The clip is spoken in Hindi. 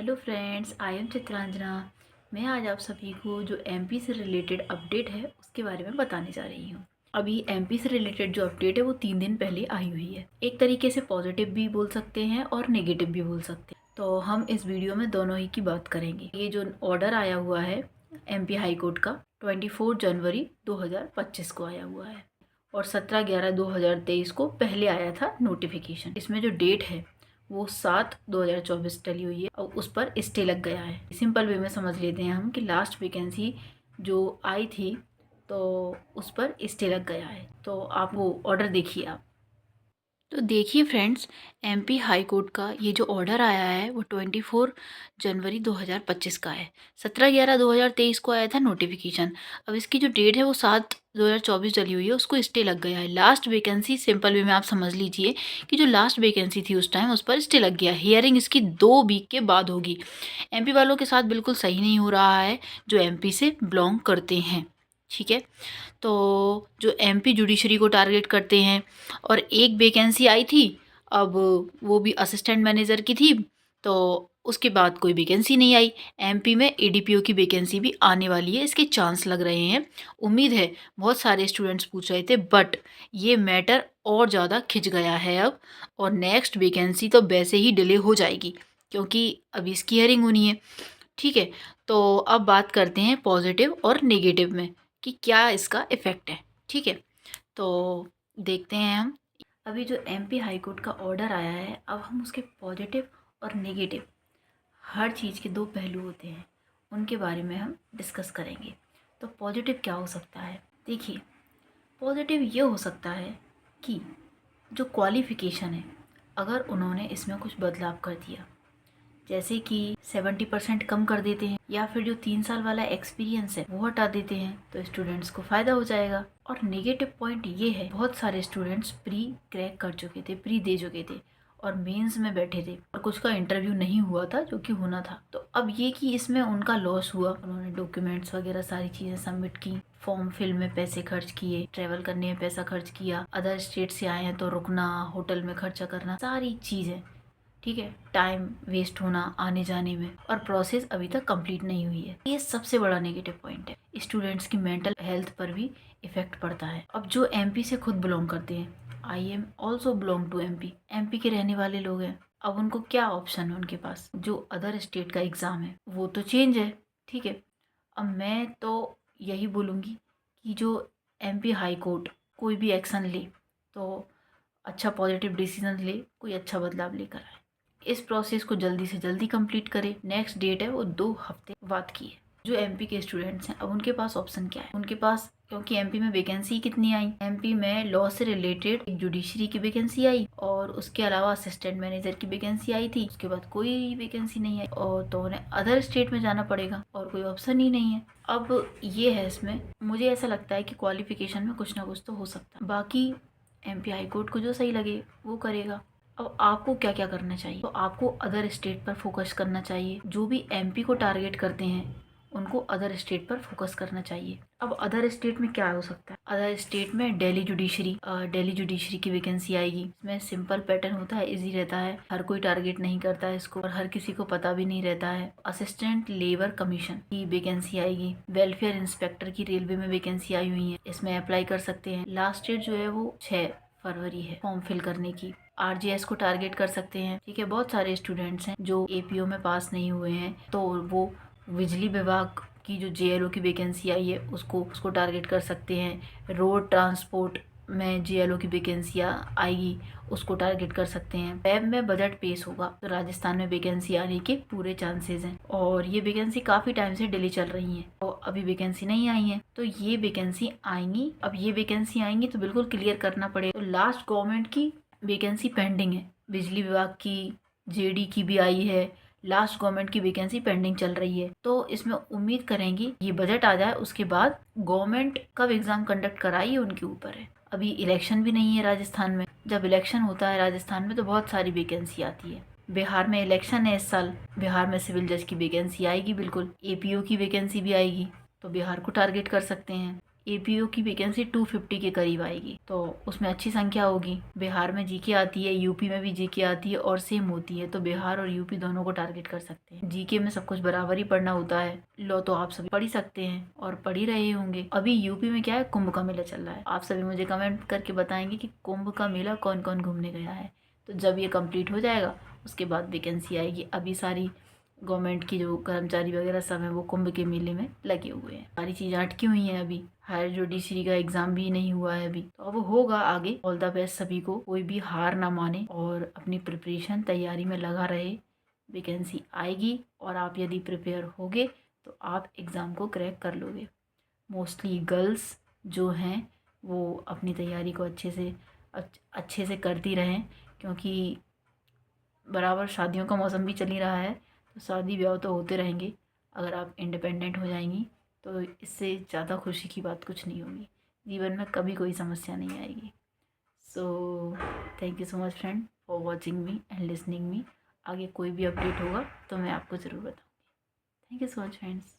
Hello friends, I am Chitranjana. मैं आज आप सभी को जो एमपी से रिलेटेड अपडेट है उसके बारे में बताने जा रही हूँ। अभी एमपी से रिलेटेड जो अपडेट है वो 3 दिन पहले आई हुई है। एक तरीके से पॉजिटिव भी बोल सकते हैं और नेगेटिव भी बोल सकते हैं, तो हम इस वीडियो में दोनों ही की बात करेंगे। ये जो ऑर्डर आया हुआ है एमपी हाई कोर्ट का 24 जनवरी 2025 को आया हुआ है और 17/11/2023 को पहले आया था नोटिफिकेशन। इसमें जो डेट है वो 7/2024 टली हुई है और उस पर स्टे लग गया है। सिंपल वे में समझ लेते हैं हम कि लास्ट वैकेंसी जो आई थी तो उस पर स्टे लग गया है। तो आप वो ऑर्डर देखिए आप। तो देखिए फ्रेंड्स, एमपी हाई कोर्ट का ये जो ऑर्डर आया है वो 24 जनवरी 2025 का है। 17/11/2023 को आया था नोटिफिकेशन। अब इसकी जो डेट है वो 7/2024 डली हुई है, उसको स्टे लग गया है। लास्ट वैकेंसी सिंपल वे में आप समझ लीजिए कि जो लास्ट वैकेंसी थी उस टाइम उस पर स्टे लग गया। हियरिंग इसकी 2 वीक के बाद होगी। एमपी वालों के साथ बिल्कुल सही नहीं हो रहा है जो एमपी से बिलोंग करते हैं, ठीक है। तो जो एमपी जुडिशरी को टारगेट करते हैं और एक वैकेंसी आई थी, अब वो भी असिस्टेंट मैनेजर की थी, तो उसके बाद कोई वैकेंसी नहीं आई। एमपी में एडीपीओ की वैकेंसी भी आने वाली है, इसके चांस लग रहे हैं। उम्मीद है, बहुत सारे स्टूडेंट्स पूछ रहे थे, बट ये मैटर और ज़्यादा खिंच गया है अब, और नेक्स्ट वैकेंसी तो वैसे ही डिले हो जाएगी क्योंकि अभी इसकी हियरिंग होनी है, ठीक है। तो अब बात करते हैं पॉजिटिव और नेगेटिव में कि क्या इसका इफ़ेक्ट है, ठीक है। तो देखते हैं हम। अभी जो एमपी हाई कोर्ट का ऑर्डर आया है, अब हम उसके पॉजिटिव और नेगेटिव, हर चीज़ के 2 पहलू होते हैं, उनके बारे में हम डिस्कस करेंगे। तो पॉजिटिव क्या हो सकता है? देखिए, पॉजिटिव ये हो सकता है कि जो क्वालिफ़िकेशन है, अगर उन्होंने इसमें कुछ बदलाव कर दिया, जैसे कि 70% कम कर देते हैं या फिर जो 3 साल वाला एक्सपीरियंस है वो हटा देते हैं, तो स्टूडेंट्स को फ़ायदा हो जाएगा। और नेगेटिव पॉइंट ये है, बहुत सारे स्टूडेंट्स प्री क्रैक कर चुके थे, प्री दे चुके थे और मेंस में बैठे थे और कुछ का इंटरव्यू नहीं हुआ था जो कि होना था। तो अब ये कि इसमें उनका लॉस हुआ, उन्होंने डॉक्यूमेंट्स वगैरह सारी चीज़ें सबमिट की, फॉर्म फिल में पैसे खर्च किए, ट्रेवल करने में पैसा खर्च किया, अदर स्टेट से आए हैं तो रुकना, होटल में खर्चा करना, सारी चीज़ें, ठीक है, टाइम वेस्ट होना आने जाने में, और प्रोसेस अभी तक कंप्लीट नहीं हुई है। ये सबसे बड़ा नेगेटिव पॉइंट है। स्टूडेंट्स की मेंटल हेल्थ पर भी इफेक्ट पड़ता है। अब जो एमपी से खुद बिलोंग करते हैं, I am also belong to MP, MP के रहने वाले लोग हैं, अब उनको क्या ऑप्शन है? उनके पास जो अदर स्टेट का एग्ज़ाम है वो तो चेंज है, ठीक है। अब मैं तो यही बोलूँगी कि जो एमपी हाई कोर्ट कोई भी एक्शन ले तो अच्छा पॉजिटिव डिसीजन ले, कोई अच्छा बदलाव लेकर आए, इस प्रोसेस को जल्दी से जल्दी कंप्लीट करें। नेक्स्ट डेट है वो 2 हफ्ते बाद की है। जो एमपी के स्टूडेंट्स हैं, अब उनके पास ऑप्शन क्या है? उनके पास, क्योंकि एमपी में वैकेंसी कितनी आई, एमपी में लॉ से रिलेटेड एक जुडिशरी की वैकेंसी आई और उसके अलावा असिस्टेंट मैनेजर की वैकेंसी आई थी, उसके बाद कोई वैकेंसी नहीं आई, और तो उन्हें अदर स्टेट में जाना पड़ेगा और कोई ऑप्शन ही नहीं है। अब ये है, इसमें मुझे ऐसा लगता है कि क्वालिफिकेशन में कुछ ना कुछ तो हो सकता है, बाकी एमपी हाई कोर्ट को जो सही लगे वो करेगा। अब आपको क्या क्या करना चाहिए? तो आपको अदर स्टेट पर फोकस करना चाहिए। जो भी एमपी को टारगेट करते हैं उनको अदर स्टेट पर फोकस करना चाहिए। अब अदर स्टेट में क्या हो सकता है? अदर स्टेट में दिल्ली जुडिशरी की वैकेंसी आएगी। इसमें सिंपल पैटर्न होता है, इजी रहता है, हर कोई टारगेट नहीं करता है इसको और हर किसी को पता भी नहीं रहता है। असिस्टेंट लेबर कमीशन की वैकेंसी आएगी। वेलफेयर इंस्पेक्टर की रेलवे में वैकेंसी आई हुई है, इसमें अप्लाई कर सकते हैं। लास्ट डेट जो है वो 6 फरवरी है फॉर्म फिल करने की। आरजीएस को टारगेट कर सकते हैं, ठीक है। बहुत सारे स्टूडेंट्स हैं जो एपीओ में पास नहीं हुए हैं, तो वो बिजली विभाग की जो जेएलओ की वैकेंसी आई है उसको टारगेट कर सकते हैं। रोड ट्रांसपोर्ट में जेएलओ की वैकेंसियाँ आएगी, उसको टारगेट कर सकते हैं। वेब में बजट पेश होगा तो राजस्थान में वैकेंसी आने के पूरे चांसेस हैं, और ये वैकेंसी काफ़ी टाइम से डिले चल रही है और अभी वैकेंसी नहीं आई है, तो ये वैकेंसी आएंगी। अब ये वैकेंसी आएंगी तो बिल्कुल क्लियर करना पड़ेगा। तो लास्ट गवर्नमेंट की वैकेंसी पेंडिंग है, बिजली विभाग की, जेडी की भी आई है, लास्ट गवर्नमेंट की वैकेंसी पेंडिंग चल रही है। तो इसमें उम्मीद करेंगे ये बजट आ जाए, उसके बाद गवर्नमेंट कब एग्जाम कंडक्ट कराई उनके ऊपर है। अभी इलेक्शन भी नहीं है राजस्थान में, जब इलेक्शन होता है राजस्थान में तो बहुत सारी वैकेंसी आती है। बिहार में इलेक्शन है इस साल, बिहार में सिविल जज की वैकेंसी आएगी, बिल्कुल एपीओ की वैकेंसी भी आएगी, तो बिहार को टारगेट कर सकते हैं। एपीओ की वैकेंसी 250 के करीब आएगी, तो उसमें अच्छी संख्या होगी। बिहार में जीके आती है, यूपी में भी जीके आती है और सेम होती है, तो बिहार और यूपी दोनों को टारगेट कर सकते हैं। जीके में सब कुछ बराबर ही पढ़ना होता है। लॉ तो आप सभी पढ़ ही सकते हैं और पढ़ ही रहे होंगे। अभी यूपी में क्या है, कुंभ का मेला चल रहा है। आप सभी मुझे कमेंट करके बताएंगे कि कुंभ का मेला कौन कौन घूमने गया है। तो जब ये कंप्लीट हो जाएगा उसके बाद वैकेंसी आएगी। अभी सारी गवर्नमेंट की जो कर्मचारी वगैरह सब हैं वो कुंभ के मेले में लगे हुए हैं। सारी चीज़ें अटकी हुई हैं। अभी हायर जुडिशरी का एग्ज़ाम भी नहीं हुआ है अभी, तो अब होगा आगे। ऑल द बेस्ट सभी को। कोई भी हार ना माने और अपनी प्रिपरेशन तैयारी में लगा रहे। वैकेंसी आएगी और आप यदि प्रिपेयर होगे तो आप एग्ज़ाम को क्रैक कर लोगे। मोस्टली गर्ल्स जो हैं वो अपनी तैयारी को अच्छे से करती रहें, क्योंकि बराबर शादियों का मौसम भी चल ही रहा है, तो शादी ब्याह तो होते रहेंगे। अगर आप इंडिपेंडेंट हो जाएंगी तो इससे ज़्यादा खुशी की बात कुछ नहीं होगी। जीवन में कभी कोई समस्या नहीं आएगी। So thank you so much friend for watching me and listening me. आगे कोई भी अपडेट होगा तो मैं आपको ज़रूर बताऊँगी। Thank you so much friends.